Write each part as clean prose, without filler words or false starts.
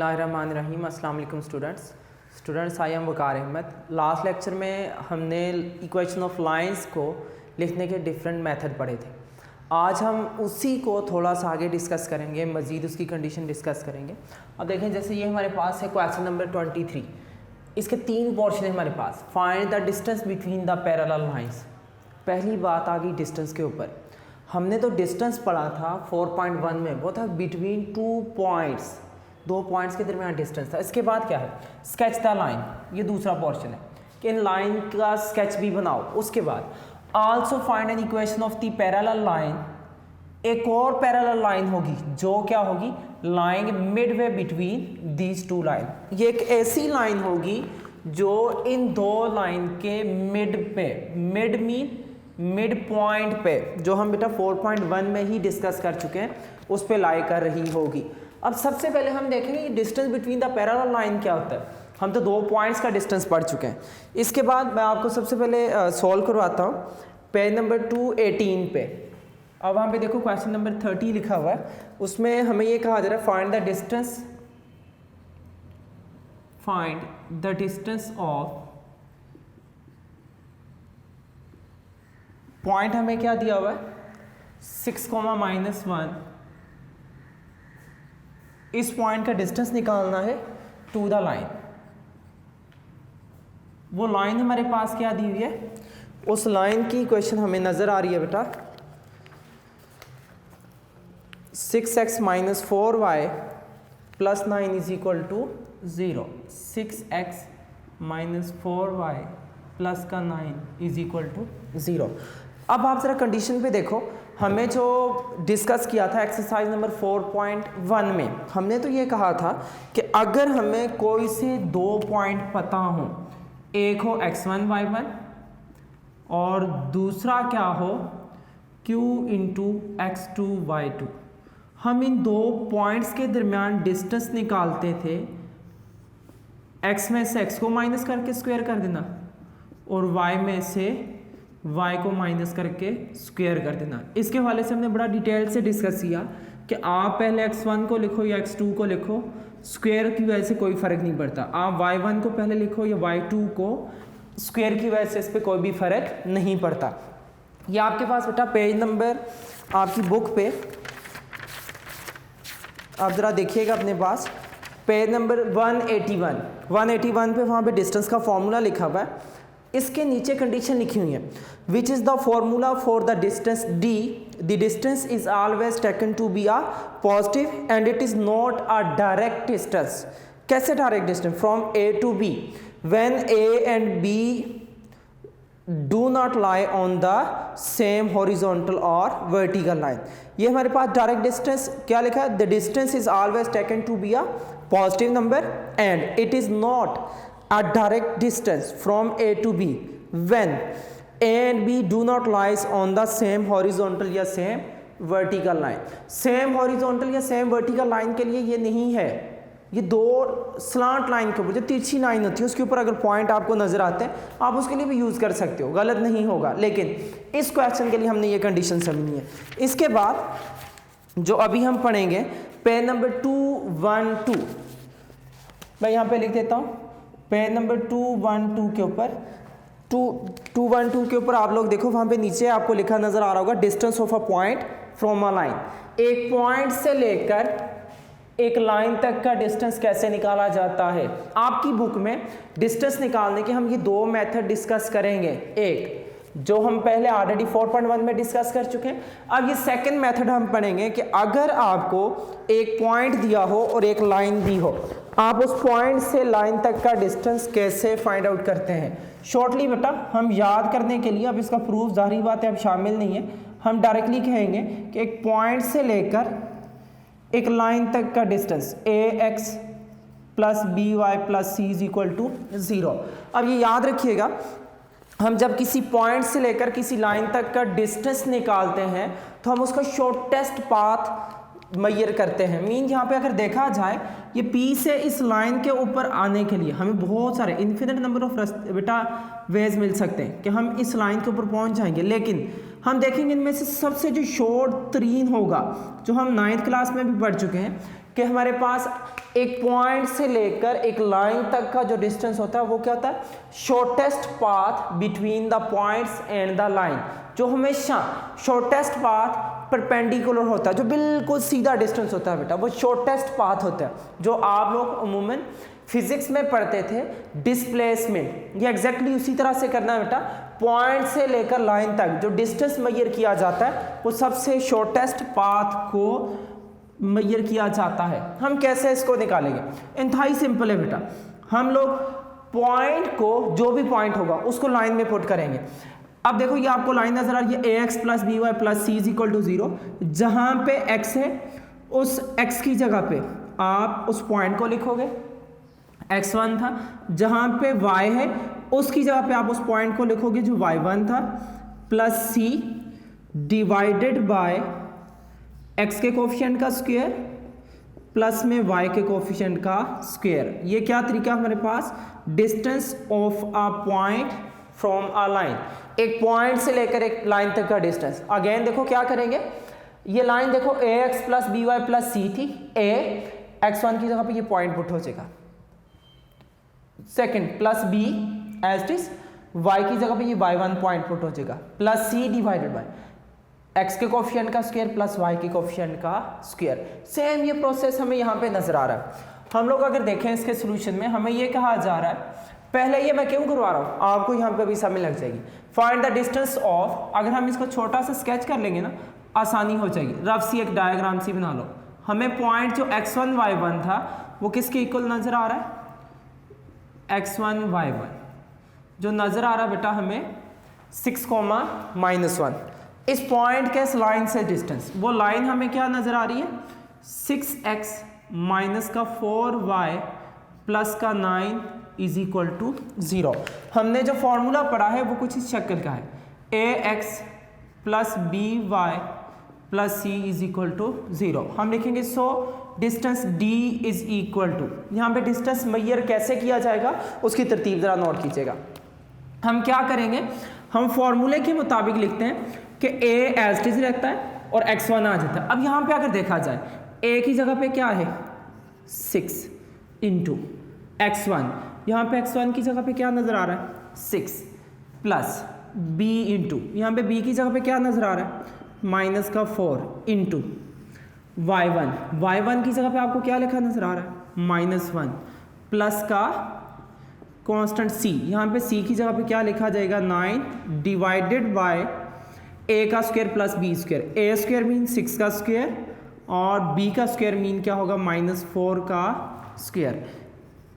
बिस्मिल्लाहिर्रहमानिर्रहीम। अस्सलाम वालेकुम students, I am Waqar Ahmed. Last lecture में हमने इक्वेशन ऑफ लाइंस को लिखने के डिफरेंट मेथड पढ़े थे। आज हम उसी को थोड़ा सा आगे डिस्कस करेंगे, मज़ीद उसकी कंडीशन डिस्कस करेंगे। अब देखें, जैसे ये हमारे पास है क्वेश्चन नंबर 23। इसके 3 पोर्शन है हमारे पास। Find the distance between the parallel lines. पहली बात आ गई डिस्टेंस के ऊपर। हमने तो डिस्टेंस पढ़ा था 4.1 में, वो था बिटवीन 2 पॉइंट्स, 2 पॉइंट्स के दरमियान डिस्टेंस था। इसके बाद क्या है, स्केच द लाइन, ये दूसरा पोर्शन है कि इन लाइन का स्केच भी बनाओ। उसके बाद also find an equation of the parallel line. एक और पैरेलल लाइन होगी जो क्या होगी, lying Midway between these 2 line. ये एक ऐसी लाइन होगी जो इन 2 लाइन के मिड पे, मिड मीन मिड पॉइंट पे, जो हम बेटा 4.1 में ही डिस्कस कर चुके हैं, उस पे लाई कर रही होगी। अब सबसे पहले हम देखेंगे distance between the parallel line क्या होता है। हम तो 2 पॉइंट्स का डिस्टेंस पढ़ चुके हैं। इसके बाद मैं आपको सबसे पहले सॉल्व करवाता हूँ पेज नंबर 218 पे। अब वहाँ पे देखो क्वेश्चन नंबर 30 लिखा हुआ है, उसमें हमें ये कहा जा रहा है find the distance of point. हमें क्या दिया हुआ है 6,-1। इस पॉइंट का डिस्टेंस निकालना है टू द लाइन। वो लाइन हमारे पास क्या दी हुई है, उस लाइन की इक्वेशन हमें नजर आ रही है बेटा 6x - 4y + 9 = 0। 6x - 4y + का 9 = 0। अब आप जरा कंडीशन पे देखो, हमें जो डिस्कस किया था एक्सरसाइज नंबर 4.1 में, हमने तो ये कहा था कि अगर हमें कोई से 2 पॉइंट पता हो, एक हो x1 y1 और दूसरा क्या हो q × x2 y2, हम इन 2 पॉइंट्स के दरमियान डिस्टेंस निकालते थे। x में से x को माइनस करके स्क्वायर कर देना और y में से y को माइनस करके स्क्वायर कर देना। इसके हवाले से हमने बड़ा डिटेल से डिस्कस किया कि आप पहले x1 को लिखो या x2 को लिखो, स्क्वायर की वजह से कोई फ़र्क नहीं पड़ता। आप y1 को पहले लिखो या y2 को, स्क्वायर की वजह से इस पर कोई भी फ़र्क नहीं पड़ता। ये आपके पास बेटा पेज नंबर आपकी बुक पे आप ज़रा देखिएगा अपने पास, पेज नंबर 181 पे, वहाँ पे डिस्टेंस का फॉर्मूला लिखा हुआ है। इसके नीचे कंडीशन लिखी हुई है, which is the formula for the distance d, the distance is always taken to be a positive and it is not a direct distance. कैसे direct distance, from a to b when a and b do not lie on the same horizontal और vertical line. ये हमारे पास direct distance क्या लिखा है, the distance is always taken to be a positive number and it is not a direct distance from A to B when A and B do not lies on the same horizontal या same vertical line। same horizontal या same vertical line के लिए ये नहीं है, ये 2 slant line के ऊपर जो तिरछी लाइन होती है उसके ऊपर अगर पॉइंट आपको नजर आते हैं आप उसके लिए भी यूज कर सकते हो, गलत नहीं होगा। लेकिन इस क्वेश्चन के लिए हमने ये कंडीशन समझनी है। इसके बाद जो अभी हम पढ़ेंगे पेज नंबर 212, मैं यहाँ पे लिख देता हूँ पेज नंबर 212 के ऊपर, 212 के ऊपर आप लोग देखो, वहाँ पे नीचे आपको लिखा नजर आ रहा होगा distance of a point from a line. एक पॉइंट से लेकर एक लाइन तक का डिस्टेंस कैसे निकाला जाता है। आपकी बुक में डिस्टेंस निकालने के हम ये 2 मेथड डिस्कस करेंगे। एक जो हम पहले ऑलरेडी 4.1 में डिस्कस कर चुके हैं। अब ये सेकंड मेथड हम पढ़ेंगे कि अगर आपको एक पॉइंट दिया हो और एक लाइन दी हो, आप उस पॉइंट से लाइन तक का डिस्टेंस कैसे फाइंड आउट करते हैं। शॉर्टली बेटा हम याद करने के लिए, अब इसका प्रूफ जाहिर बात है अब शामिल नहीं है, हम डायरेक्टली कहेंगे कि एक पॉइंट से लेकर एक लाइन तक का डिस्टेंस ax + by + c = 0। अब ये याद रखिएगा, हम जब किसी पॉइंट से लेकर किसी लाइन तक का डिस्टेंस निकालते हैं तो हम उसका शॉर्टेस्ट पाथ मैयर करते हैं। मीन यहाँ पे अगर देखा जाए, ये P से इस लाइन के ऊपर आने के लिए हमें बहुत सारे इन्फिनिट नंबर ऑफ बेटा वेज मिल सकते हैं कि हम इस लाइन के ऊपर पहुँच जाएंगे, लेकिन हम देखेंगे इनमें से सबसे जो शॉर्ट तरीन होगा, जो हम 9th क्लास में भी पढ़ चुके हैं कि हमारे पास एक पॉइंट से लेकर एक लाइन तक का जो डिस्टेंस होता है वो क्या होता है, shortest path between the points and the line. जो हमेशा शॉर्टेस्ट पाथ परपेंडिकुलर होता है, जो बिल्कुल सीधा डिस्टेंस होता है बेटा, वो शॉर्टेस्ट पाथ होता है, जो आप लोग अमूमन फिजिक्स में पढ़ते थे डिस्प्लेसमेंट। ये एग्जैक्टली उसी तरह से करना है बेटा, पॉइंट से लेकर लाइन तक जो डिस्टेंस मेजर किया जाता है वो सबसे शॉर्टेस्ट पाथ को मेजर किया जाता है। हम कैसे इसको निकालेंगे, इंतहाई सिंपल है बेटा। हम लोग पॉइंट को, जो भी पॉइंट होगा उसको लाइन में पुट करेंगे। अब देखो ये आपको लाइन नजर आ रही है, ax plus B Y plus C is equal to 0। जहां पे x है उस x की जगह पे आप उस पॉइंट को लिखोगे, x1 था। जहां पे y है उसकी जगह पे आप उस पॉइंट को लिखोगे जो y1 था, plus c divided by x के कोफिशिएंट का स्क्वायर प्लस में y के कोफिशिएंट का स्क्वायर। ये क्या तरीका हमारे पास, distance of a point from a line. एक पॉइंट से लेकर एक लाइन तक का डिस्टेंस। अगेन देखो क्या करेंगे, ये लाइन देखो ax plus B Y plus c थी, a x1 की जगह पे ये पॉइंट पुट हो जाएगा, second plus b as it is, y की जगह पे ये y1 पॉइंट पुट हो जाएगा, plus c divided by x के कोफिशिएंट का स्क्वायर प्लस y के कोफिशिएंट का स्क्वायर। सेम ये प्रोसेस हमें यहाँ पे नजर आ रहा है। हम लोग अगर देखें इसके सोल्यूशन में हमें ये कहा जा रहा है, पहले ये मैं क्यों करवा रहा हूँ, आपको यहाँ पे भी समझ लग जाएगी। फाइंड द डिस्टेंस ऑफ, अगर हम इसको छोटा सा स्केच कर लेंगे ना आसानी हो जाएगी, रफ सी एक डायग्राम सी बना लो। हमें पॉइंट जो x1 y1 था वो किसके इक्वल नजर आ रहा है, x1 y1 जो नजर आ रहा है बेटा हमें 6,-1। इस पॉइंट के इस लाइन से डिस्टेंस, वो लाइन हमें क्या नजर आ रही है, 6x माइनस का 4y प्लस का 9 इज इक्वल टू 0। हमने जो फॉर्मूला पढ़ा है वो कुछ इस शक्ल का है, ax plus B Y plus C is equal to 0। हम लिखेंगे so distance d is equal to, यहाँ पे डिस्टेंस मेजर कैसे किया जाएगा उसकी तरतीब ज़रा नोट कीजिएगा। हम क्या करेंगे, हम फॉर्मूले के मुताबिक लिखते हैं कि a एज इट इज रहता है और x1 आ जाता है। अब यहाँ पे अगर देखा जाए a की जगह पे क्या है 6 इंटू x1, यहाँ पे x1 की जगह पे क्या नज़र आ रहा है 6 प्लस b इंटू, यहाँ पे b की जगह पे क्या नज़र आ रहा है माइनस का 4 इंटू y1 की जगह पे आपको क्या लिखा नज़र आ रहा है -1 प्लस का कांस्टेंट c, यहाँ पे c की जगह पे क्या लिखा जाएगा 9 डिवाइडेड बाय a का square plus b square. a square mean 6 का स्क्वायर और b का स्क्वायर मीन क्या होगा -4 का स्क्वायर।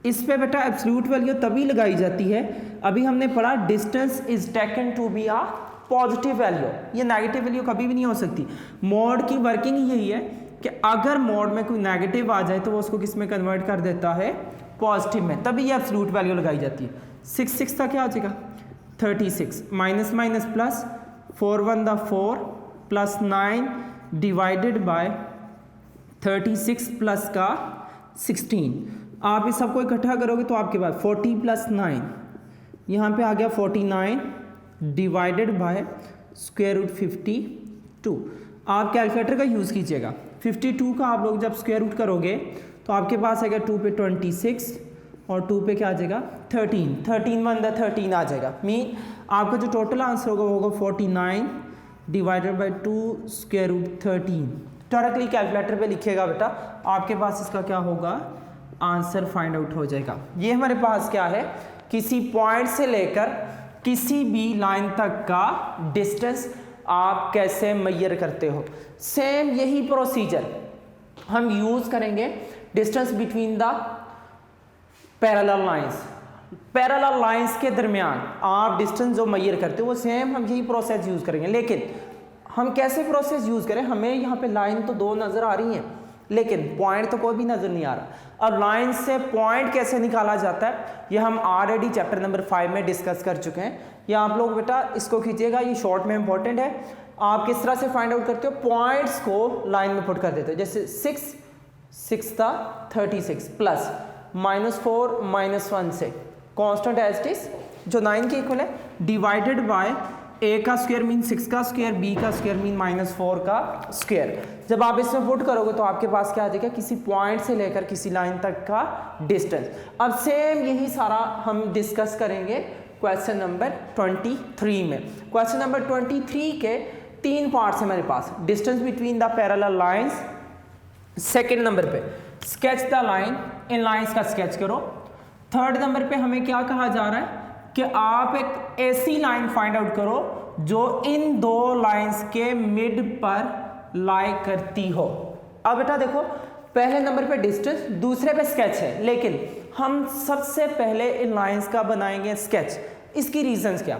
इस पे बेटा एब्सोल्यूट वैल्यू तभी लगाई जाती है, अभी हमने पढ़ा distance is taken to be a positive value, ये नेगेटिव वैल्यू कभी भी नहीं हो सकती। मोड की वर्किंग यही है कि अगर मोड में कोई नेगेटिव आ जाए तो वो उसको किस में कन्वर्ट कर देता है पॉजिटिव में, तभी ये एब्सोल्यूट वैल्यू लगाई जाती है। 6 का क्या आ जाएगा 36 minus minus plus 4 1 4 plus 9 divided by 36 plus का 16। आप इस सबको इकट्ठा करोगे तो आपके पास 40 प्लस 9, यहाँ पे आ गया 49 डिवाइडेड बाय स्क्वायर रूट 52। आप कैलकुलेटर का यूज़ कीजिएगा, 52 का आप लोग जब स्क्वायर रूट करोगे तो आपके पास आएगा 2 पे 26 और 2 पे क्या आ जाएगा 13, 13 1 13 आ जाएगा। मीन आपका जो टोटल आंसर होगा वो होगा 49 divided by 2 square root 13। Directly calculator पे लिखिएगा बेटा, आपके पास इसका क्या होगा आंसर फाइंड आउट हो जाएगा। ये हमारे पास क्या है, किसी पॉइंट से लेकर किसी भी लाइन तक का डिस्टेंस आप कैसे मेजर करते हो। सेम यही प्रोसीजर हम यूज करेंगे distance between the parallel lines. Parallel lines के दरमियान आप डिस्टेंस जो मेजर करते हो वो सेम हम यही प्रोसेस यूज करेंगे। लेकिन हम कैसे प्रोसेस यूज करें, हमें यहाँ पे लाइन तो 2 नजर आ रही हैं लेकिन पॉइंट तो कोई भी नजर नहीं आ रहा। अब लाइन से पॉइंट कैसे निकाला जाता है ये हम ऑलरेडी चैप्टर नंबर 5 में डिस्कस कर चुके हैं। या आप लोग बेटा इसको खींचिएगा, ये शॉर्ट में इंपॉर्टेंट है। आप किस तरह से फाइंड आउट करते हो, पॉइंट्स को लाइन में पुट कर देते हो। जैसे 6 था 36 प्लस -4 -1 से कांस्टेंट एज इट इज जो 9 के इक्वल है डिवाइडेड बाय ए का स्क्वायर मीन 6 का स्क्वायर, बी का स्क्वायर मीन -4 का स्क्वायर। जब आप इसमें पुट करोगे तो आपके पास क्या आ जाएगा, किसी पॉइंट से लेकर किसी लाइन तक का डिस्टेंस। अब सेम यही सारा हम डिस्कस करेंगे क्वेश्चन नंबर 23 में। क्वेश्चन नंबर 23 के 3 पार्ट्स हैं मेरे पास। Distance between the parallel lines, second number पे स्केच द लाइन, इन लाइंस का स्केच करो। थर्ड नंबर पे हमें क्या कहा जा रहा है कि आप एक ऐसी लाइन फाइंड आउट करो जो इन दो लाइंस के मिड पर लाई करती हो। अब बेटा देखो, पहले नंबर पे डिस्टेंस, दूसरे पे स्केच है, लेकिन हम सबसे पहले इन लाइंस का बनाएंगे स्केच। इसकी रीजंस क्या?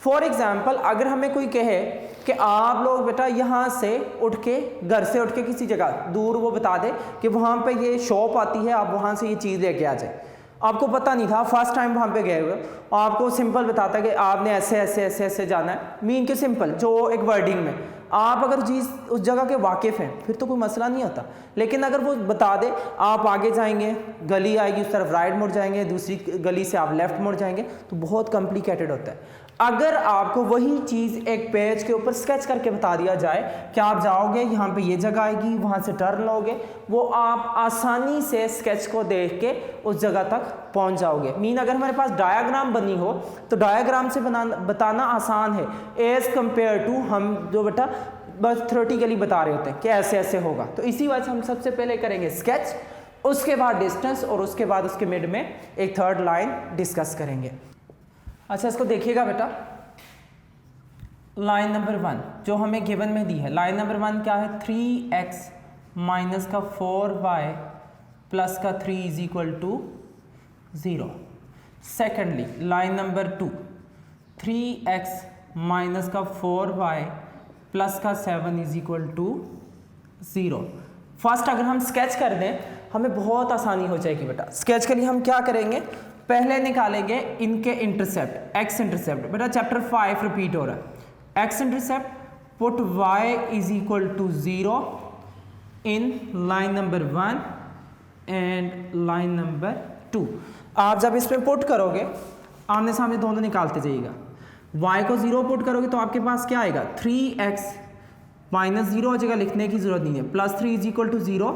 फॉर एग्जाम्पल, अगर हमें कोई कहे कि आप लोग बेटा यहाँ से उठ के, घर से उठ के किसी जगह दूर वो बता दे कि वहाँ पे ये शॉप आती है, आप वहाँ से ये चीज़ लेके आ जाए। आपको पता नहीं था, फर्स्ट टाइम वहाँ पे गए हुए, आपको सिंपल बताता कि आपने ऐसे ऐसे ऐसे ऐसे जाना है, मीन के सिंपल जो एक वर्डिंग में। आप अगर चीज़ उस जगह के वाकिफ़ हैं फिर तो कोई मसला नहीं होता, लेकिन अगर वो बता दे आप आगे जाएंगे, गली आएगी, उस तरफ राइट मुड़ जाएंगे, दूसरी गली से आप लेफ्ट मुड़ जाएंगे, तो बहुत कॉम्प्लिकेटेड होता है। अगर आपको वही चीज़ एक पेज के ऊपर स्केच करके बता दिया जाए कि आप जाओगे यहाँ पे ये जगह आएगी, वहाँ से टर्न लोगे, वो आप आसानी से स्केच को देख के उस जगह तक पहुँच जाओगे। मीन अगर हमारे पास डायग्राम बनी हो तो डायग्राम से बताना आसान है एज़ कम्पेयर टू हम जो बेटा बस थ्योरेटिकली बता रहे होते हैं कि ऐसे ऐसे होगा। तो इसी वजह से हम सबसे पहले करेंगे स्केच, उसके बाद डिस्टेंस, और उसके बाद उसके मिड में एक थर्ड लाइन डिस्कस करेंगे। अच्छा, इसको देखिएगा बेटा, लाइन नंबर 1 जो हमें गिवन में दी है, लाइन नंबर 1 क्या है, 3x माइनस का 4y प्लस का 3 is equal to 0। Secondly line number 2, 3x minus का 4y प्लस का 7 इज इक्वल टू 0। फर्स्ट अगर हम स्केच कर दें हमें बहुत आसानी हो जाएगी बेटा। स्केच के लिए हम क्या करेंगे, पहले निकालेंगे इनके इंटरसेप्ट, x इंटरसेप्ट। बेटा चैप्टर 5 रिपीट हो रहा है। x intercept, put y is equal to 0 in line number 1 and line number 2। आप जब इसमें पुट करोगे आमने सामने दोनों निकालते जाइएगा। y को 0 पुट करोगे तो आपके पास क्या आएगा, 3x माइनस 0 हो जाएगा, लिखने की जरूरत नहीं है, plus 3 is equal to 0,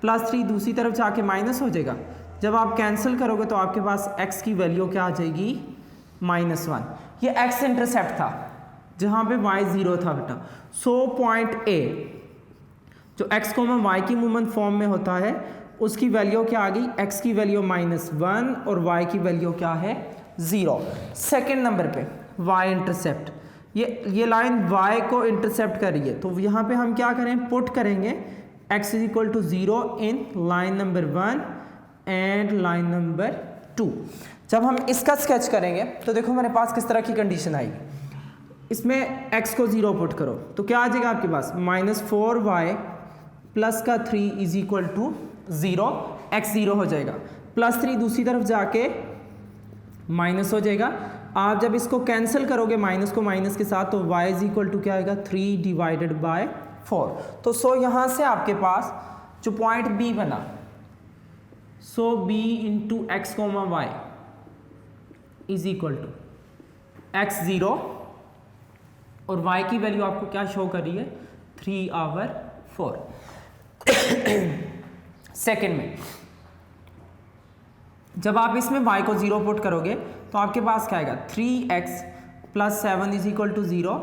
plus 3 दूसरी तरफ जाके माइनस हो जाएगा। जब आप कैंसिल करोगे तो आपके पास x की वैल्यू क्या आ जाएगी, -1। ये x इंटरसेप्ट था जहाँ पे y 0 था बेटा। सो पॉइंट A जो x को y की मूवमेंट फॉर्म में होता है उसकी वैल्यू क्या आ गई, x की वैल्यू -1 और y की वैल्यू क्या है, 0। सेकेंड नंबर पे y इंटरसेप्ट, ये लाइन y को इंटरसेप्ट कर रही है, तो यहाँ पे हम क्या करें, पुट करेंगे x is equal to 0 in line number 1 and line number 2। जब हम इसका स्केच करेंगे तो देखो हमारे पास किस तरह की कंडीशन आएगी। इसमें x को 0 पुट करो तो क्या आ जाएगा आपके पास, -4y प्लस का 3 इज इक्वल टू 0, x 0 हो जाएगा, प्लस 3 दूसरी तरफ जाके माइनस हो जाएगा। आप जब इसको कैंसिल करोगे माइनस को माइनस के साथ तो y इज इक्वल टू क्या आएगा, 3 डिवाइडेड बाय 4। तो सो यहाँ से आपके पास जो पॉइंट B बना, so b into x comma y is equal to x 0 और y की वैल्यू आपको क्या शो कर रही है, 3/4। सेकेंड में जब आप इसमें y को 0 पुट करोगे तो आपके पास क्या आएगा, 3x plus 7 is equal to 0,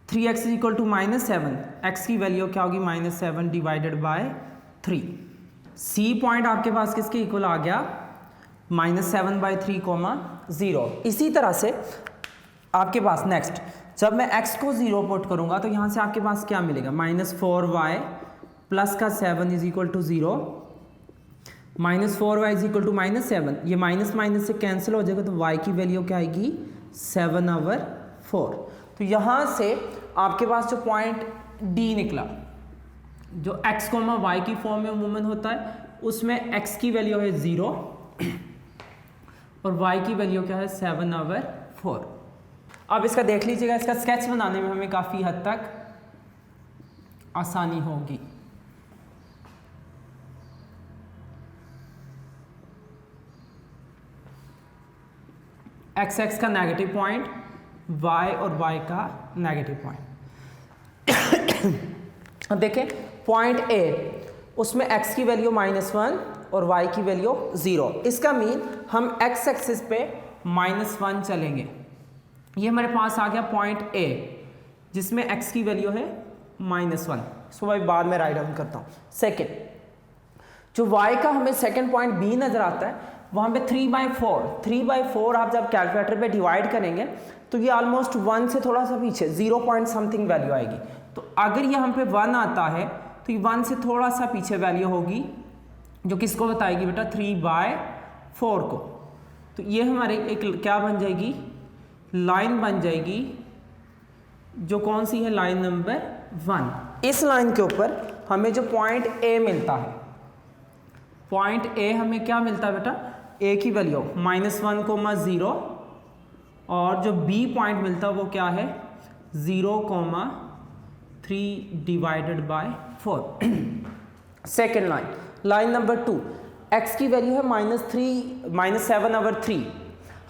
3x is equal to -7, x की वैल्यू क्या होगी, -7 डिवाइडेड बाय 3। सी पॉइंट आपके पास किसके इक्वल आ गया, -7/3, 0। इसी तरह से आपके पास नेक्स्ट जब मैं x को 0 पुट करूंगा तो यहाँ से आपके पास क्या मिलेगा, -4y प्लस का 7 is equal to 0, -4y is equal to -7, ये माइनस माइनस से कैंसिल हो जाएगा तो y की वैल्यू क्या आएगी, 7/4। तो यहाँ से आपके पास जो पॉइंट D निकला, जो x, y की फॉर्म में अमूमन होता है, उसमें x की वैल्यू है 0 और y की वैल्यू क्या है, 7/4। अब इसका देख लीजिएगा, इसका स्केच बनाने में हमें काफ़ी हद तक आसानी होगी। x का नेगेटिव पॉइंट, y और y का नेगेटिव पॉइंट। अब देखें पॉइंट A, उसमें x की वैल्यू -1 और y की वैल्यू 0। इसका मीन हम x एक्सिस पे -1 चलेंगे। ये हमारे पास आ गया पॉइंट A जिसमें x की वैल्यू है -1। इसको मैं बाद में राइट डाउन करता हूँ। सेकेंड, जो y का हमें सेकेंड पॉइंट B नज़र आता है, वहाँ पे 3/4 आप जब कैलकुलेटर पे डिवाइड करेंगे तो ये ऑलमोस्ट 1 से थोड़ा सा पीछे 0 पॉइंट समथिंग वैल्यू आएगी। तो अगर यहाँ पे 1 आता है तो ये 1 से थोड़ा सा पीछे वैल्यू होगी, जो किसको बताएगी बेटा, 3/4 को। तो ये हमारे एक क्या बन जाएगी, लाइन बन जाएगी, जो कौन सी है, लाइन नंबर 1। इस लाइन के ऊपर हमें जो पॉइंट A मिलता है, पॉइंट A हमें क्या मिलता है बेटा, A की वैल्यू -1,0 और जो B पॉइंट मिलता है वो क्या है, 0,3/4। Second line, line number 2, x की वैल्यू है -7/3।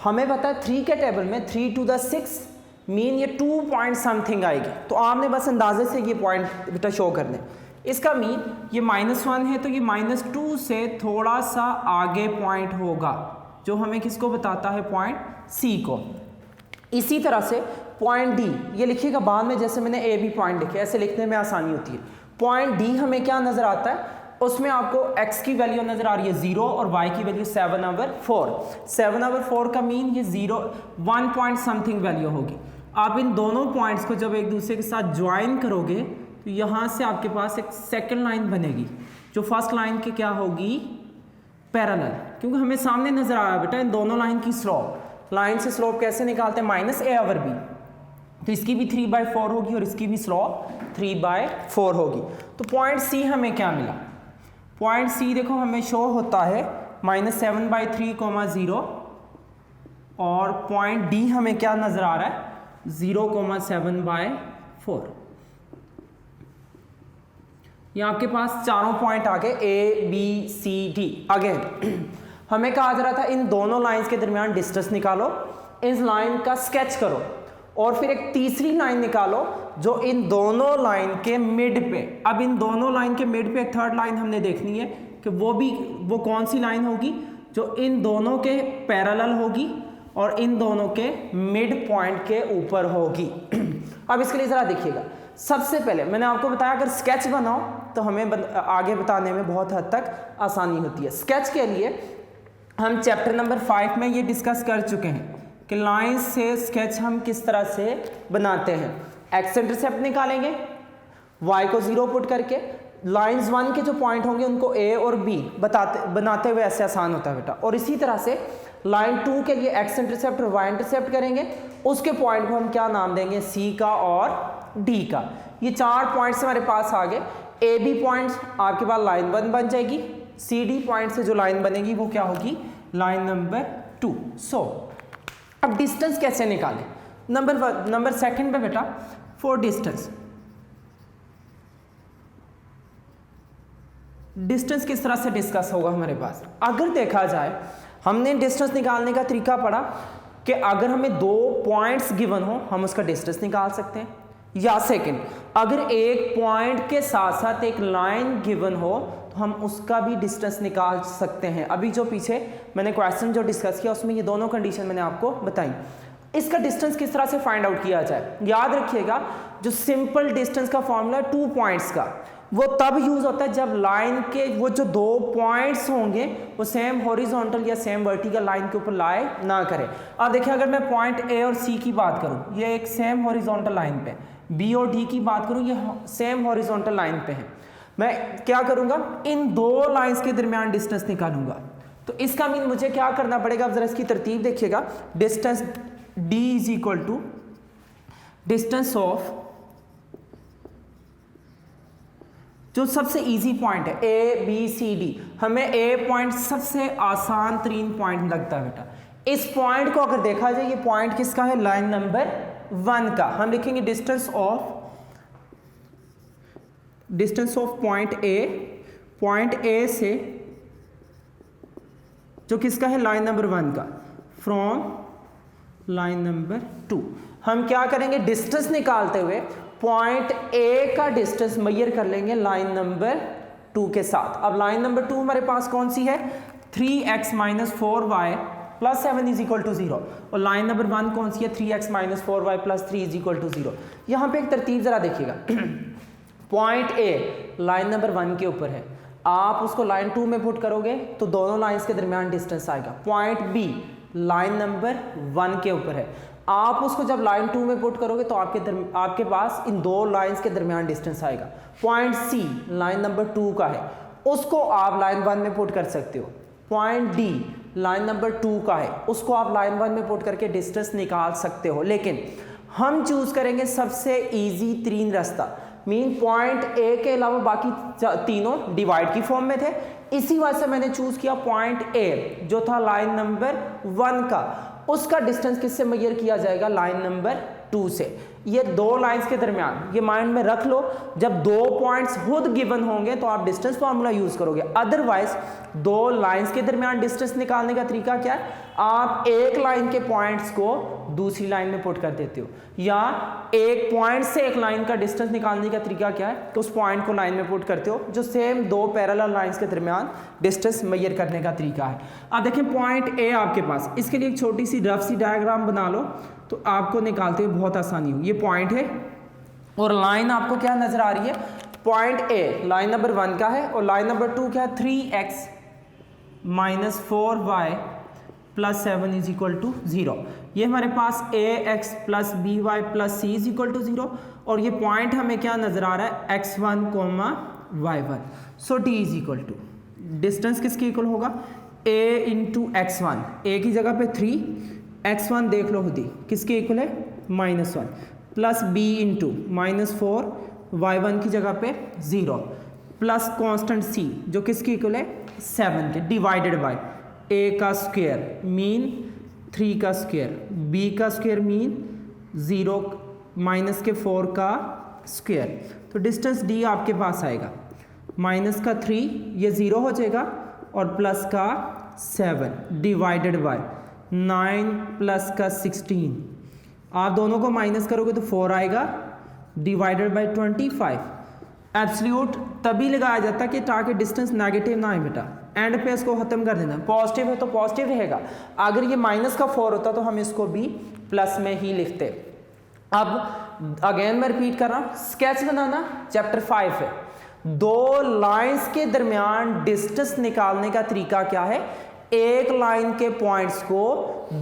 हमें पता है 3 के टेबल में 3 to the 6 मीन ये 2 पॉइंट समथिंग आएगी। तो आपने बस अंदाजे से ये पॉइंट बेटा शो कर दें। इसका मीन ये -1 है तो ये -2 से थोड़ा सा आगे पॉइंट होगा, जो हमें किसको बताता है, पॉइंट C को। इसी तरह से पॉइंट D, ये लिखिएगा बाद में, जैसे मैंने A B पॉइंट लिखे, ऐसे लिखने में आसानी होती है। पॉइंट D हमें क्या नज़र आता है, उसमें आपको x की वैल्यू नज़र आ रही है 0 और y की वैल्यू 7/4। 7/4 का मीन ये 1 पॉइंट समथिंग वैल्यू होगी। आप इन दोनों पॉइंट्स को जब एक दूसरे के साथ ज्वाइन करोगे तो यहाँ से आपके पास एक सेकंड लाइन बनेगी, जो फर्स्ट लाइन के क्या होगी, पैरेलल। क्योंकि हमें सामने नज़र आ रहा है बेटा इन दोनों लाइन की स्लोप। लाइन से स्लोप कैसे निकालते हैं, -a/b। तो इसकी भी 3/4 होगी और इसकी भी स्लोप 3/4 होगी। तो पॉइंट C हमें क्या मिला, पॉइंट C देखो हमें शो होता है -7/3,0 और पॉइंट D हमें क्या नज़र आ रहा है, 0,7/4। ये आपके पास चारों पॉइंट आ गए, A B C D। आगे हमें कहा जा रहा था इन दोनों लाइंस के दरमियान डिस्टेंस निकालो, इस लाइन का स्केच करो और फिर एक तीसरी लाइन निकालो जो इन दोनों लाइन के मिड पे। अब इन दोनों लाइन के मिड पे एक थर्ड लाइन हमने देखनी है कि वो कौन सी लाइन होगी, जो इन दोनों के पैरेलल होगी और इन दोनों के मिड पॉइंट के ऊपर होगी। अब इसके लिए ज़रा देखिएगा, सबसे पहले मैंने आपको बताया अगर स्केच बनाओ तो हमें आगे बताने में बहुत हद तक आसानी होती है। स्केच के लिए हम चैप्टर नंबर 5 में ये डिस्कस कर चुके हैं कि लाइन से स्केच हम किस तरह से बनाते हैं। एक्स इंटरसेप्ट निकालेंगे y को 0 पुट करके, लाइंस 1 के जो पॉइंट होंगे उनको A और B बनाते हुए ऐसे आसान होता है बेटा। और इसी तरह से लाइन 2 के लिए x इंटरसेप्ट और y इंटरसेप्ट करेंगे, उसके पॉइंट को हम क्या नाम देंगे, C का और D का। ये 4 पॉइंट्स हमारे पास आ गए। A B पॉइंट्स आपके पास लाइन 1 बन जाएगी, C D पॉइंट से जो लाइन बनेगी वो क्या होगी, लाइन नंबर 2। अब डिस्टेंस कैसे निकालें, नंबर सेकंड पे बेटा फॉर डिस्टेंस किस तरह से डिस्कस होगा हमारे पास। अगर देखा जाए हमने डिस्टेंस निकालने का तरीका पढ़ा कि अगर हमें 2 पॉइंट्स गिवन हो हम उसका डिस्टेंस निकाल सकते हैं, या सेकंड अगर एक पॉइंट के साथ साथ एक लाइन गिवन हो तो हम उसका भी डिस्टेंस निकाल सकते हैं। अभी जो पीछे मैंने क्वेश्चन जो डिस्कस किया उसमें ये दोनों कंडीशन मैंने आपको बताई। इसका डिस्टेंस किस तरह से फाइंड आउट किया जाए, याद रखिएगा जो सिंपल डिस्टेंस का फॉर्मूला 2 पॉइंट्स का वो तब यूज होता है जब लाइन के वो जो 2 पॉइंट्स होंगे वो सेम हॉरिजॉन्टल या सेम वर्टिकल लाइन के ऊपर लाए ना करें। अब देखिए अगर मैं पॉइंट A और C की बात करूं, ये एक सेम हॉरिजॉन्टल लाइन पे, B और D की बात करूं ये सेम हॉरिजॉन्टल लाइन पे है, मैं क्या करूंगा इन 2 लाइंस के दरमियान डिस्टेंस निकालूंगा। तो इसका मीन मुझे क्या करना पड़ेगा, अब जरा इसकी तरतीब देखिएगा। Distance D is equal to distance of जो सबसे इजी पॉइंट है A B C D। हमें A पॉइंट सबसे आसान तरीन पॉइंट लगता है बेटा। इस पॉइंट को अगर देखा जाए ये पॉइंट किसका है, लाइन नंबर 1 का। हम लिखेंगे डिस्टेंस ऑफ पॉइंट A से जो किसका है, लाइन नंबर 1 का, फ्रॉम लाइन नंबर 2। हम क्या करेंगे, डिस्टेंस निकालते हुए पॉइंट ए का डिस्टेंस मेजर कर लेंगे लाइन नंबर 2 के साथ। अब लाइन नंबर 2 हमारे पास कौन सी है, 3x minus 4y plus 7 is equal to 0, और लाइन नंबर 1 कौन सी है, 3x minus 4y plus 3 is equal to 0। यहाँ पे एक तरतीब जरा देखिएगा, पॉइंट ए लाइन नंबर 1 के ऊपर है, आप उसको लाइन 2 में पुट करोगे तो दोनों लाइंस के दरमियान डिस्टेंस आएगा। पॉइंट बी लाइन नंबर 1 के ऊपर है, आप उसको जब लाइन 2 में पुट करोगे तो आपके पास इन दो लाइंस के दरमियान डिस्टेंस आएगा। पॉइंट सी लाइन नंबर 2 का है, उसको आप लाइन 1 में पुट कर सकते हो। पॉइंट डी लाइन नंबर 2 का है, उसको आप लाइन 1 में पुट करके डिस्टेंस निकाल सकते हो, लेकिन हम चूज करेंगे सबसे इजी तरीन रास्ता, मीन पॉइंट ए के अलावा बाकी तीनों डिवाइड की फॉर्म में थे, इसी वजह से मैंने चूज किया पॉइंट ए जो था लाइन नंबर 1 का, उसका डिस्टेंस किससे मेजर किया जाएगा, लाइन नंबर 2 से। ये दो लाइंस के दरमियान, ये माइंड में रख लो, जब दो पॉइंट्स खुद गिवन होंगे तो आप डिस्टेंस फार्मूला यूज करोगे, अदरवाइज दो लाइंस के दरमियान डिस्टेंस निकालने का तरीका क्या है, आप एक लाइन के पॉइंट्स को दूसरी लाइन में पुट कर देते हो, या एक पॉइंट से एक लाइन का डिस्टेंस निकालने का तरीका क्या है, तो उस पॉइंट को लाइन में पुट करते हो, जो सेम दो पैरेलल लाइंस के दरमियान डिस्टेंस मेजर करने का तरीका है। अब देखें पॉइंट ए आपके पास, इसके लिए एक छोटी सी रफ सी डायग्राम बना लो तो आपको निकालते हुए बहुत आसानी हो। ये पॉइंट है और लाइन आपको क्या नजर आ रही है, पॉइंट ए लाइन नंबर 1 का है और लाइन नंबर 2 क्या है, 3x minus 4y plus 7 is equal to 0। ये हमारे पास ax plus by plus c is equal to 0, और ये पॉइंट हमें क्या नजर आ रहा है, x1 y1। So d is equal to, distance किसके इक्वल होगा, a इंटू x1, a की जगह पे 3, x1 देख लो खुद ही किसके इक्वल है, -1, प्लस b इंटू -4 y1 की जगह पे 0, प्लस कांस्टेंट c जो किसके इक्वल है, 7 के, डिवाइडेड बाय a का स्क्वायर मीन 3 का स्क्वायर, b का स्क्वायर मीन 0 माइनस के 4 का स्क्वायर। तो डिस्टेंस d आपके पास आएगा, माइनस का 3 ये 0 हो जाएगा और प्लस का 7 डिवाइडेड बाय 9 प्लस का 16, आप दोनों को माइनस करोगे तो 4 आएगा, डिवाइडेड बाय 25। एब्सोल्यूट तभी लगाया जाता है कि ताकि डिस्टेंस नेगेटिव ना आए बेटा, एंड पे इसको खत्म कर देना, पॉजिटिव है तो पॉजिटिव रहेगा, अगर ये माइनस का 4 होता तो हम इसको भी प्लस में ही लिखते। अब अगेन मैं रिपीट कर रहा हूँ, स्केच बनाना चैप्टर 5 है, दो लाइंस के दरमियान डिस्टेंस निकालने का तरीका क्या है, एक लाइन के पॉइंट्स को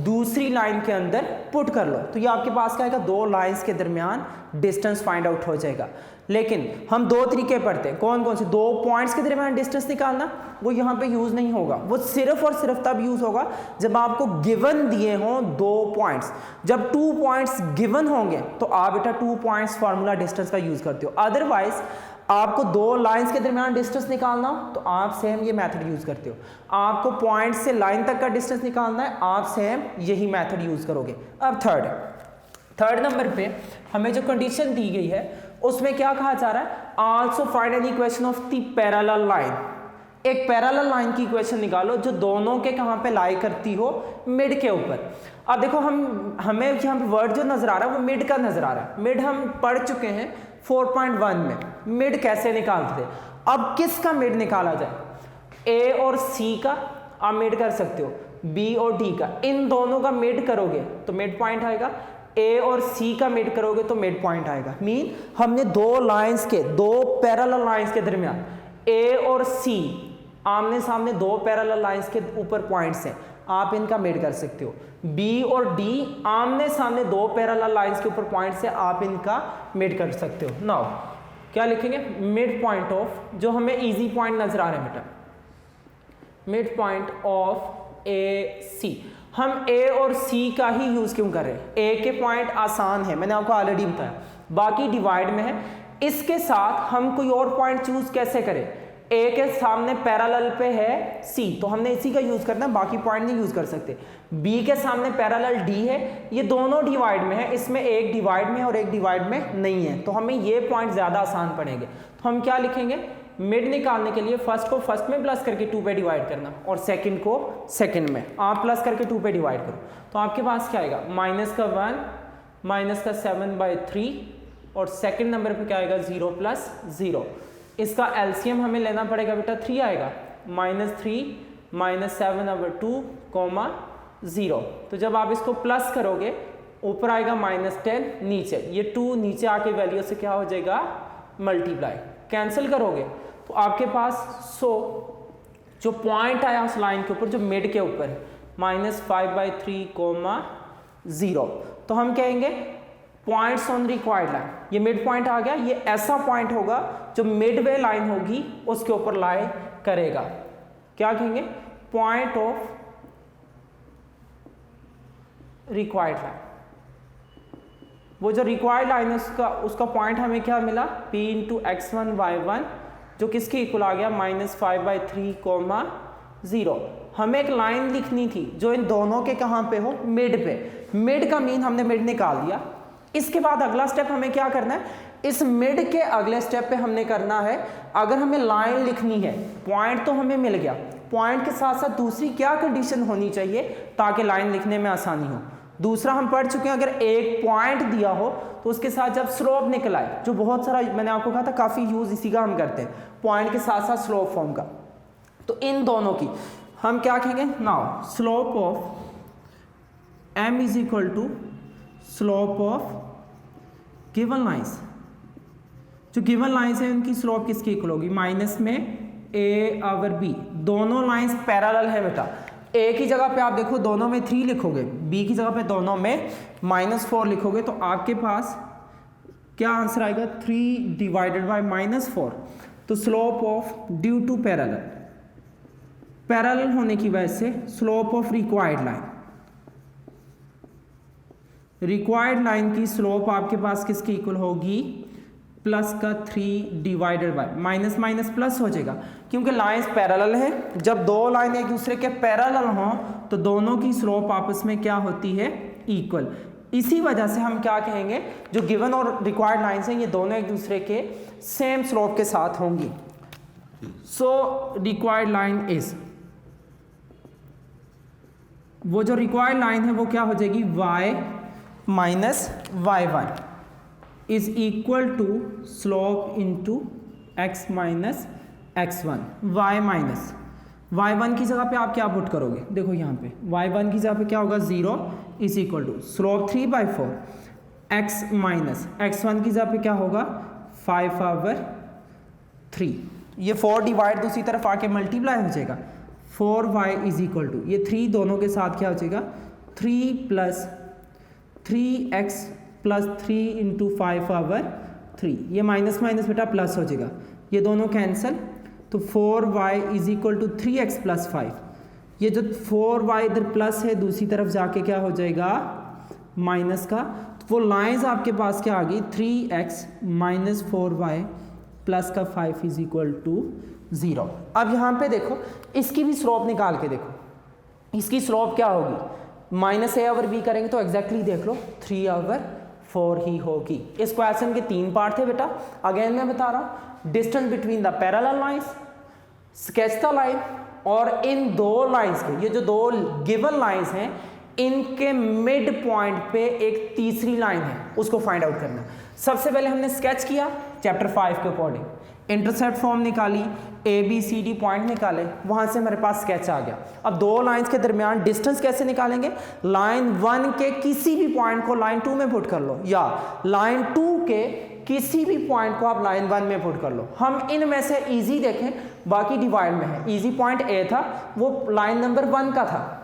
दूसरी लाइन के अंदर पुट कर लो, तो ये आपके पास क्या आएगा, दो लाइंस के दरमियान डिस्टेंस फाइंड आउट हो जाएगा। लेकिन हम दो तरीके पढ़ते हैं, कौन कौन से, दो पॉइंट्स के दरमियान डिस्टेंस निकालना, वो यहाँ पे यूज नहीं होगा, वो सिर्फ और सिर्फ तब यूज होगा जब आपको गिवन दिए हों दो पॉइंट्स। जब 2 पॉइंट्स गिवन होंगे तो आप बेटा 2 पॉइंट्स फार्मूला डिस्टेंस का यूज करते हो, अदरवाइज आपको दो लाइंस के दरमियान डिस्टेंस निकालना हो तो आप सेम ये मेथड यूज करते हो, आपको पॉइंट से लाइन तक का डिस्टेंस निकालना है, आप सेम यही मेथड यूज करोगे। अब थर्ड नंबर पे हमें जो कंडीशन दी गई है उसमें क्या कहा जा रहा है, also find an equation of the parallel line, एक पैरेलल लाइन की इक्वेशन निकालो जो दोनों के कहां पे लाई करती हो, मिड के ऊपर। अब देखो हमें यहाँ पे वर्ड जो नजर आ रहा है वो मिड का नजर आ रहा है, मिड हम पढ़ चुके हैं 4.1 में, मिड कैसे निकालते थे। अब किसका मिड निकाला जाए, ए और सी का आप मिड कर सकते हो, बी और डी का, इन दोनों का मिड करोगे तो मिड पॉइंट आएगा, ए और सी का मिड करोगे तो मिड पॉइंट आएगा। मीन हमने दो लाइंस के, दो पैरेलल लाइंस के दरमियान, ए और सी आमने सामने दो पैरेलल लाइंस के ऊपर पॉइंट्स हैं, आप इनका मिड कर सकते हो। बी और डी आमने सामने दो पैरेलल लाइंस के ऊपर पॉइंट्स हैं, आप इनका मिड कर सकते हो। नाउ क्या लिखेंगे, मिड पॉइंट ऑफ, जो हमें इजी पॉइंट नजर आ रहे हैं बेटा, मिड पॉइंट ऑफ ए सी। हम ए और सी का ही यूज क्यों कर रहे हैं, ए के पॉइंट आसान है, मैंने आपको ऑलरेडी बताया, बाकी डिवाइड में है। इसके साथ हम कोई और पॉइंट चूज कैसे करें, ए के सामने पैरेलल पे है सी, तो हमने इसी का यूज करना है, बाकी पॉइंट नहीं यूज कर सकते। बी के सामने पैरेलल डी है, ये दोनों डिवाइड में है, इसमें एक डिवाइड में और एक डिवाइड में नहीं है, तो हमें ये पॉइंट ज्यादा आसान पड़ेंगे। तो हम क्या लिखेंगे, मिड निकालने के लिए फर्स्ट को फर्स्ट में प्लस करके 2 पे डिवाइड करना और सेकंड को सेकंड में, आप प्लस करके 2 पे डिवाइड करो, तो आपके पास क्या आएगा, -1 माइनस का 7/3 और सेकंड नंबर पे क्या आएगा 0 + 0। इसका एलसीएम हमें लेना पड़ेगा बेटा 3 आएगा, -3 - 7/2, 0। तो जब आप इसको प्लस करोगे ऊपर आएगा -10, नीचे ये 2 नीचे आके वैल्यू से क्या हो जाएगा मल्टीप्लाई, कैंसिल करोगे तो आपके पास 100 जो पॉइंट आया उस लाइन के ऊपर जो मिड के ऊपर है -5/3, 0। तो हम कहेंगे पॉइंट्स ऑन रिक्वायर्ड लाइन, ये मिड पॉइंट आ गया, ये ऐसा पॉइंट होगा जो मिडवे लाइन होगी उसके ऊपर लाई करेगा। क्या कहेंगे पॉइंट ऑफ रिक्वायर्ड लाइन। वो जो रिक्वायर्ड लाइन है उसका पॉइंट हमें क्या मिला P × x1 y1 जो किसके इक्वल आ गया -5/3, 0। हमें एक लाइन लिखनी थी जो इन दोनों के कहाँ पे हो मिड पे, मिड का मीन हमने मिड निकाल दिया। इसके बाद अगला स्टेप हमें क्या करना है, इस मिड के अगले स्टेप पे हमने करना है, अगर हमें लाइन लिखनी है, पॉइंट तो हमें मिल गया, पॉइंट के साथ साथ दूसरी क्या कंडीशन होनी चाहिए ताकि लाइन लिखने में आसानी हो। दूसरा हम पढ़ चुके हैं, अगर एक पॉइंट दिया हो तो उसके साथ जब स्लोप निकल आए, जो बहुत सारा मैंने आपको कहा था काफ़ी यूज इसी का हम करते हैं, पॉइंट के साथ साथ स्लोप फॉर्म का, तो इन दोनों की हम क्या कहेंगे now slope of m = slope of given lines. जो गिवन लाइंस है उनकी स्लोप किसकी इक्वल होगी माइनस में a/b। दोनों लाइंस पैरेलल है बेटा, a की जगह पे आप देखो दोनों में 3 लिखोगे, b की जगह पे दोनों में -4 लिखोगे तो आपके पास क्या आंसर आएगा 3 / -4। तो slope of due to parallel होने की वजह से स्लोप ऑफ रिक्वायर्ड लाइन की स्लोप आपके पास किसकी इक्वल होगी प्लस का 3 माइनस माइनस प्लस हो जाएगा, क्योंकि लाइंस पैरेलल है। जब दो लाइन एक दूसरे के पैरेलल हों तो दोनों की स्लोप आपस में क्या होती है इक्वल। इसी वजह से हम क्या कहेंगे जो गिवन और रिक्वायर्ड लाइंस हैं ये दोनों एक दूसरे के सेम स्लोप के साथ होंगी। सो रिक्वायर्ड लाइन इज, वो जो रिक्वायर्ड लाइन है वो क्या हो जाएगी y - y1 is equal to slope into x - x1। y1 की जगह पे आप क्या पुट करोगे, देखो यहाँ पे y1 की जगह पे क्या होगा 0 is equal to slope 3/4, x - x1 की जगह पे क्या होगा 5/3। ये 4 डिवाइड दूसरी तरफ आके मल्टीप्लाई हो जाएगा, 4y इज इक्वल टू ये 3 दोनों के साथ क्या हो जाएगा 3 + 3x + 3 × 5/3। ये माइनस माइनस बेटा प्लस हो जाएगा, ये दोनों कैंसिल, तो 4y is equal to 3x + 5। ये जो 4y इधर प्लस है दूसरी तरफ जाके क्या हो जाएगा माइनस का, तो वो लाइंस आपके पास क्या आ गई 3x - 4y प्लस का 5 इज इक्वल टू 0। अब यहाँ पे देखो इसकी भी स्लोप निकाल के देखो, इसकी स्लोप क्या होगी -a/b करेंगे तो एग्जैक्टली देख लो 3/4 ही होगी। इस क्वेश्चन के 3 पार्ट थे बेटा, अगेन मैं बता रहा हूँ, distance between the parallel lines, sketch the line, और इन दो लाइंस के, ये जो दो गिवन लाइंस हैं इनके मिड पॉइंट पे एक तीसरी लाइन है उसको फाइंड आउट करना। सबसे पहले हमने स्केच किया चैप्टर 5 के अकॉर्डिंग, इंटरसेप्ट फॉर्म निकाली, ABCD पॉइंट निकाले, वहां से हमारे पास स्केच आ गया। अब दो लाइंस के दरमियान डिस्टेंस कैसे निकालेंगे, लाइन 1 के किसी भी पॉइंट को लाइन 2 में पुट कर लो, या लाइन 2 के किसी भी पॉइंट को आप लाइन 1 में पुट कर लो। हम इनमें से इजी देखें, बाकी डिवाइड में है। इजी पॉइंट A था, वो लाइन नंबर 1 का था,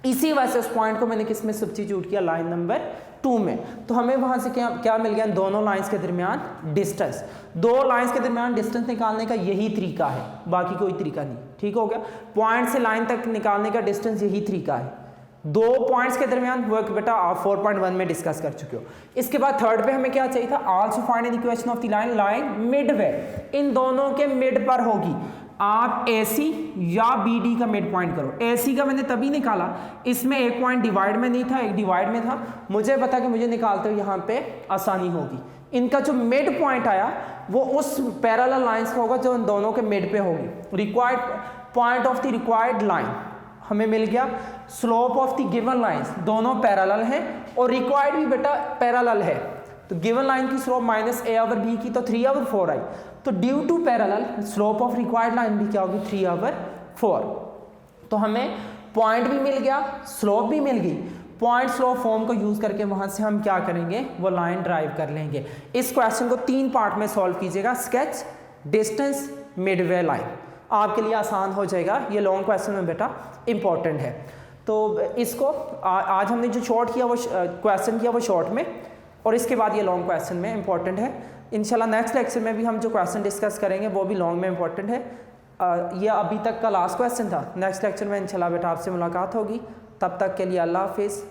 इसी वजह से उस पॉइंट को मैंने किस में सब्स्टिट्यूट किया लाइन नंबर 2 में। तो हमें वहां से क्या मिल गया, दोनों लाइंस के दरमियान डिस्टेंस। दो लाइंस के दरमियान डिस्टेंस निकालने का यही तरीका है, बाकी कोई तरीका नहीं। ठीक हो गया, पॉइंट से लाइन तक निकालने का डिस्टेंस यही तरीका है। दो पॉइंट्स के दरमियान वर्क बेटा आप 4.1 में डिस्कस कर चुके हो। इसके बाद थर्ड पे हमें क्या चाहिए था, also find the equation of the line midway, इन दोनों के मिड पर होगी। आप AC या BD का मिड पॉइंट करो। AC का मैंने तभी निकाला, इसमें एक पॉइंट डिवाइड में नहीं था, एक डिवाइड में था, मुझे पता कि मुझे निकालते हुए यहाँ पे आसानी होगी। इनका जो मिड पॉइंट आया वो उस पैरेलल लाइंस का होगा जो इन दोनों के मिड पे होगी। Required point of the required line हमें मिल गया slope of the given lines, दोनों पैरेलल हैं और रिक्वायर्ड भी बेटा पैरेलल है। तो गिवन लाइन की स्लोप -a/b की तो 3/4 आई, तो due to parallel slope of required line भी क्या होगी 3/4। तो हमें पॉइंट भी मिल गया, स्लोप भी मिल गई। पॉइंट स्लोप फॉर्म को यूज करके वहां से हम क्या करेंगे, वो लाइन ड्राइव कर लेंगे। इस क्वेश्चन को 3 पार्ट में सॉल्व कीजिएगा, स्केच, डिस्टेंस, मिडवे लाइन, आपके लिए आसान हो जाएगा। ये लॉन्ग क्वेश्चन में बेटा इंपॉर्टेंट है। तो इसको आज हमने जो शॉर्ट किया वो क्वेश्चन किया वो शॉर्ट में, और इसके बाद ये लॉन्ग क्वेश्चन में इंपॉर्टेंट है। इंशाल्लाह नेक्स्ट लेक्चर में भी हम जो क्वेश्चन डिस्कस करेंगे वो भी लॉन्ग में इंपॉर्टेंट है। ये अभी तक का लास्ट क्वेश्चन था। नेक्स्ट लेक्चर में इंशाल्लाह बेटा आपसे मुलाकात होगी। तब तक के लिए अल्लाह हाफिज़।